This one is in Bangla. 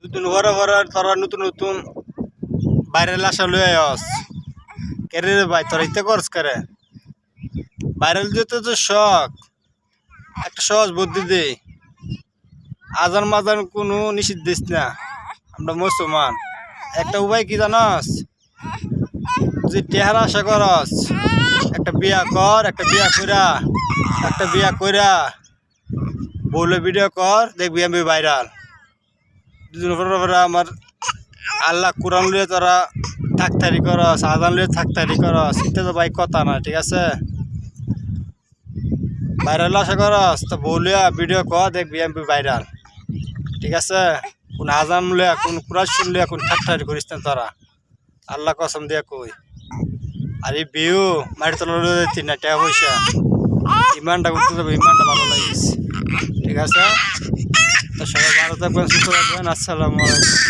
নতুন ঘরে তোরা নতুন নতুন ভাইরাল আসা লই আস কেরে রে ভাই তোরা ইতে করস করে ভাইরাল যেতে তো শখ একটা সহজ বুদ্ধি দে আজান মাজান কোনো নিষিদ্ধ দিস না আমরা মুসলমান একটা উপায় কি জানাস যে টেহারা আশা করস একটা বিয়া কর একটা বিয়া কইরা বলে ভিডিও কর দেখবি আমি ভাইরাল দুদিন পরে আমার আল্লাহ কোরআন লিয়ে তোরা থাকতারি করস আজান লিয়ে থাকতারি করস এটা তো ভাই কথা না ঠিক আছে ভাইরাল আশা করস তো বলিয়া ভিডিও কর দেখবি আমি ভাইরাল ঠিক আছে কোন আজান লিয়া কোন কুরাস শুনলিয়া কোন থাকতারি করিস না তোরা আল্লাহ কসম দিয়া কই আর এই বিউ মাটি তোলা দিচ্ছি না টাকা পয়সা ইমানটা করতে যাবো ইমানটা ভালো লাগিস ঠিক আছে তো সবাই ভালো থাকবেন সুস্থ থাকবেন আসসালামু আলাইকুম।